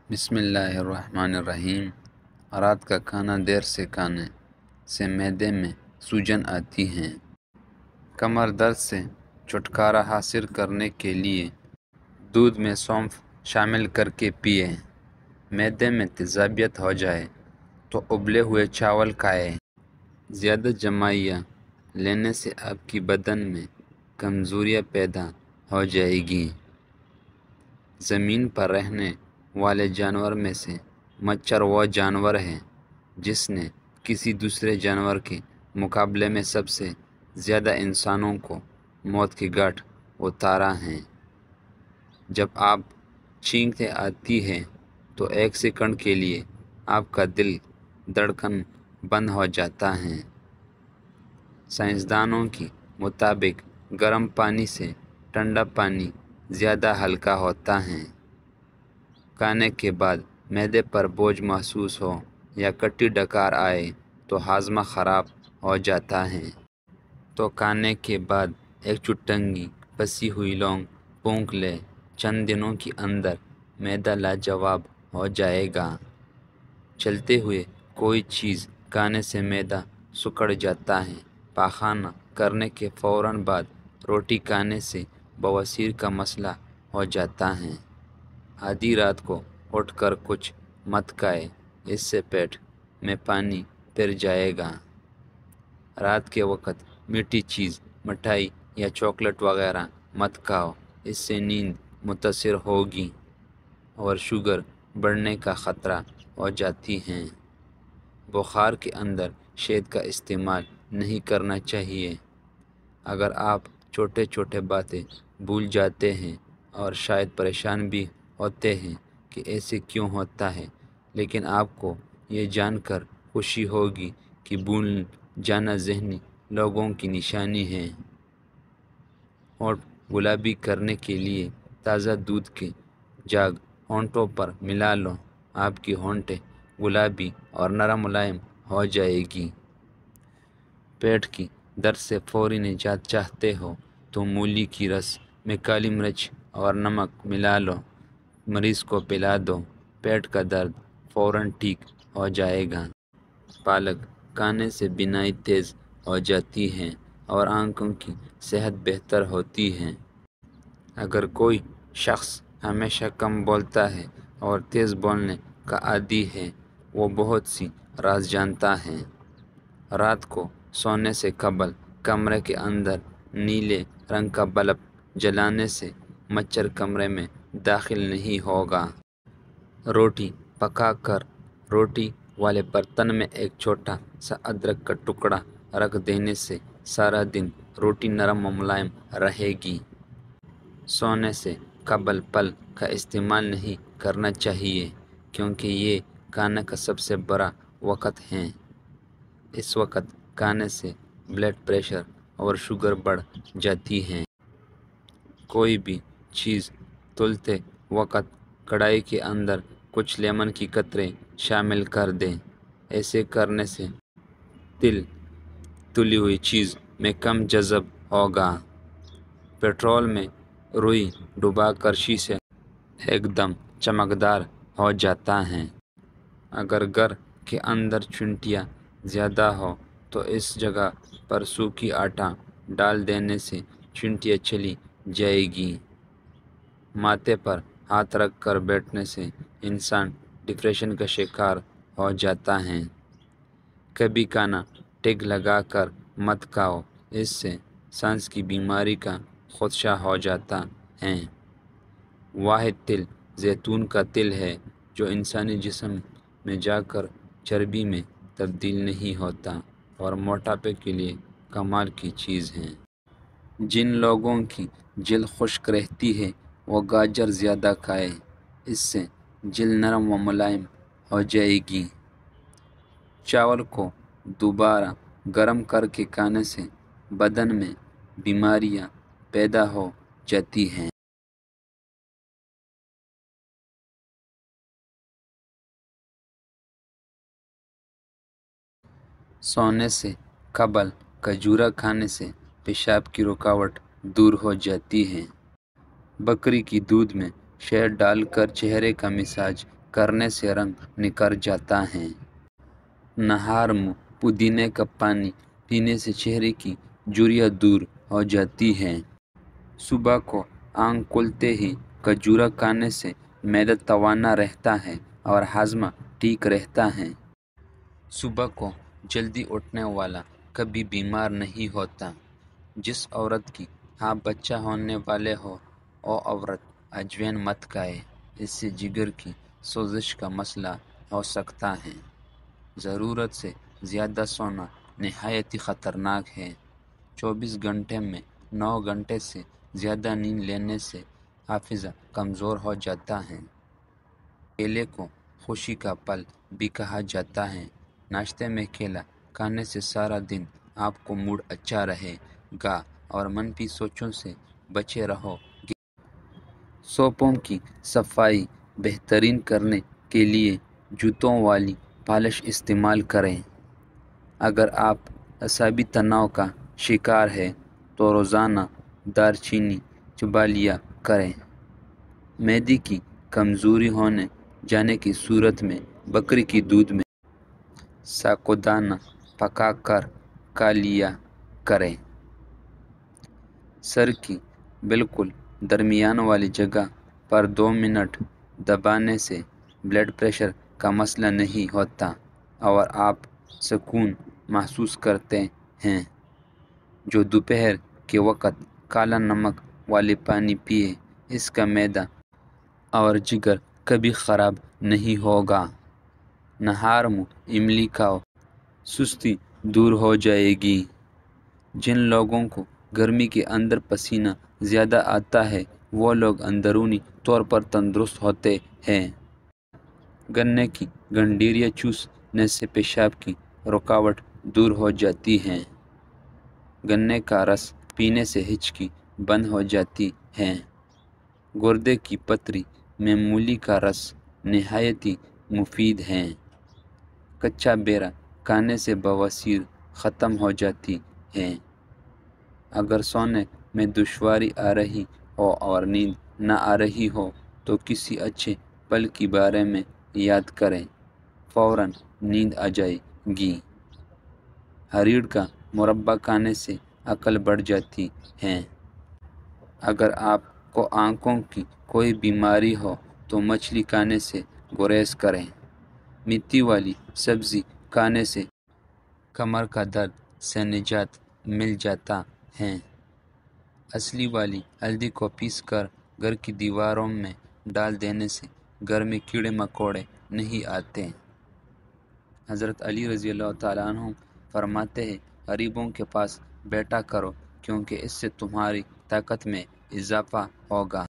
بسم اللہ الرحمن الرحیم۔ رات کا کھانا دیر سے کھانے سے معدے میں سوجن آتی ہے۔ کمر درد سے چھٹکارا حاصل کرنے کے لیے دودھ میں سونف شامل کر کے پیئے۔ معدے میں تیزابیت ہو جائے تو ابلے ہوئے چاول کھائیں۔ زیادہ جمائیاں لینے سے آپ کی بدن میں کمزوریاں پیدا ہو جائے گی۔ زمین پر رہنے والے جانور میں سے مچھر وہ جانور ہے جس نے کسی دوسرے جانور کے مقابلے میں سب سے زیادہ انسانوں کو موت کی گھاٹ اتارا ہے۔ جب آپ چھینکیں آتی ہے تو 1 سیکنڈ کے لیے آپ کا دل دھڑکن بند ہو جاتا ہے۔ سائنسدانوں کے مطابق گرم پانی سے ٹھنڈا پانی زیادہ ہلکا ہوتا ہے۔ کھانے کے بعد معدے پر بوجھ محسوس ہو یا کٹی ڈکار آئے تو ہاضمہ خراب ہو جاتا ہے۔ تو کھانے کے بعد 1 چٹکی پسی ہوئی لونگ پھونک لے، چند دنوں کے اندر معدہ لاجواب ہو جائے گا۔ چلتے ہوئے کوئی چیز کھانے سے معدہ سکڑ جاتا ہے۔ پاخانہ کرنے کے فوراً بعد روٹی کھانے سے بواسیر کا مسئلہ ہو جاتا ہے۔ آدھی رات کو اٹھ کر کچھ مت کھائے، اس سے پیٹ میں پانی پھر جائے گا۔ رات کے وقت میٹھی چیز، مٹھائی یا چاکلیٹ وغیرہ مت کھاؤ، اس سے نیند متاثر ہوگی اور شوگر بڑھنے کا خطرہ ہو جاتی ہے۔ بخار کے اندر شہد کا استعمال نہیں کرنا چاہیے۔ اگر آپ چھوٹے چھوٹے باتیں بھول جاتے ہیں اور شاید پریشان بھی ہوتے ہیں کہ ایسے کیوں ہوتا ہے، لیکن آپ کو یہ جان کر خوشی ہوگی کہ بھول جانا ذہنی لوگوں کی نشانی ہے۔ ہونٹ گلابی کرنے کے لیے تازہ دودھ کے جھاگ ہونٹوں پر ملا لو، آپ کی ہونٹیں گلابی اور نرم ملائم ہو جائے گی۔ پیٹ کی درد سے فوری نجات چاہتے ہو تو مولی کی رس میں کالی مرچ اور نمک ملا لو، مریض کو پلا دو، پیٹ کا درد فوراً ٹھیک ہو جائے گا۔ پالک کھانے سے بینائی تیز ہو جاتی ہے اور آنکھوں کی صحت بہتر ہوتی ہے۔ اگر کوئی شخص ہمیشہ کم بولتا ہے اور تیز بولنے کا عادی ہے، وہ بہت سی راز جانتا ہے۔ رات کو سونے سے قبل کمرے کے اندر نیلے رنگ کا بلب جلانے سے مچھر کمرے میں داخل نہیں ہوگا۔ روٹی پکا کر روٹی والے برتن میں ایک چھوٹا سا ادرک کا ٹکڑا رکھ دینے سے سارا دن روٹی نرم و ملائم رہے گی۔ سونے سے قبل پھل کا استعمال نہیں کرنا چاہیے کیونکہ یہ کھانے کا سب سے برا وقت ہے۔ اس وقت کھانے سے بلڈ پریشر اور شوگر بڑھ جاتی ہے۔ کوئی بھی چیز تلتے وقت کڑھائی کے اندر کچھ لیمن کی قطرے شامل کر دیں۔ ایسے کرنے سے تلی ہوئی چیز میں کم جذب ہوگا۔ پیٹرول میں روئی ڈبا کر شیشے ایک دم چمکدار ہو جاتا ہے۔ اگر گھر کے اندر چینٹیاں زیادہ ہو تو اس جگہ پر سوکھی آٹا ڈال دینے سے چینٹیاں چلی جائے گی۔ ماتھے پر ہاتھ رکھ کر بیٹھنے سے انسان ڈپریشن کا شکار ہو جاتا ہے۔ کبھی کھانا ٹیک لگا کر مت کھاؤ، اس سے سانس کی بیماری کا خدشہ ہو جاتا ہے۔ واحد تل زیتون کا تل ہے جو انسانی جسم میں جا کر چربی میں تبدیل نہیں ہوتا اور موٹاپے کے لیے کمال کی چیز ہے۔ جن لوگوں کی جلد خشک رہتی ہے وہ گاجر زیادہ کھائیں، اس سے جلد نرم و ملائم ہو جائے گی۔ چاول کو دوبارہ گرم کر کے کھانے سے بدن میں بیماریاں پیدا ہو جاتی ہیں۔ سونے سے قبل کھجورا کھانے سے پیشاب کی رکاوٹ دور ہو جاتی ہے۔ بکری کی دودھ میں شہد ڈال کر چہرے کا مساج کرنے سے رنگ نکھر جاتا ہے۔ نہار میں پودینے کا پانی پینے سے چہرے کی جھریاں دور ہو جاتی ہیں۔ صبح کو آنکھ کھلتے ہی کھجورا کھانے سے معدہ توانا رہتا ہے اور ہاضمہ ٹھیک رہتا ہے۔ صبح کو جلدی اٹھنے والا کبھی بیمار نہیں ہوتا۔ جس عورت کی ہاں بچہ ہونے والے ہو وہ عورت اجوین مت کھائے، اس سے جگر کی سوزش کا مسئلہ ہو سکتا ہے۔ ضرورت سے زیادہ سونا نہایت خطرناک ہے۔ 24 گھنٹے میں 9 گھنٹے سے زیادہ نیند لینے سے حافظہ کمزور ہو جاتا ہے۔ کیلے کو خوشی کا پھل بھی کہا جاتا ہے۔ ناشتے میں کیلا کھانے سے سارا دن آپ کو موڈ اچھا رہے گا اور منفی سوچوں سے بچے رہو گے۔ سوپوں کی صفائی بہترین کرنے کے لیے جوتوں والی پالش استعمال کریں۔ اگر آپ اعصابی تناؤ کا شکار ہیں تو روزانہ دار چینی چبا لیا کریں۔ معدے کی کمزوری ہونے جانے کی صورت میں بکری کی دودھ میں ساکودانہ پکا کر کھا لیا کریں۔ سر کی بالکل درمیان والی جگہ پر 2 منٹ دبانے سے بلڈ پریشر کا مسئلہ نہیں ہوتا اور آپ سکون محسوس کرتے ہیں۔ جو دوپہر کے وقت کالا نمک والے پانی پیے اس کا معدہ اور جگر کبھی خراب نہیں ہوگا۔ نہار میں املی کھاؤ، سستی دور ہو جائے گی۔ جن لوگوں کو گرمی کے اندر پسینہ زیادہ آتا ہے وہ لوگ اندرونی طور پر تندرست ہوتے ہیں۔ گنے کی گنڈیریاں چوسنے سے پیشاب کی رکاوٹ دور ہو جاتی ہے۔ گنے کا رس پینے سے ہچکی بند ہو جاتی ہے۔ گردے کی پتھری میں مولی کا رس نہایت مفید ہے۔ کچا بیرا کھانے سے بواسیر ختم ہو جاتی ہے۔ اگر سونے میں دشواری آ رہی ہو اور نیند نہ آ رہی ہو تو کسی اچھے پھل کے بارے میں یاد کریں، فوراً نیند آ جائے گی۔ ہریڑ کا مربع کھانے سے عقل بڑھ جاتی ہے۔ اگر آپ کو آنکھوں کی کوئی بیماری ہو تو مچھلی کھانے سے گریز کریں۔ میتھی والی سبزی کھانے سے کمر کا درد سے نجات مل جاتا ہے۔ اصلی والی ہلدی کو پیس کر گھر کی دیواروں میں ڈال دینے سے گھر میں کیڑے مکوڑے نہیں آتے۔ حضرت علی رضی اللہ تعالیٰ عنہ فرماتے ہیں، غریبوں کے پاس بیٹھا کرو کیونکہ اس سے تمہاری طاقت میں اضافہ ہوگا۔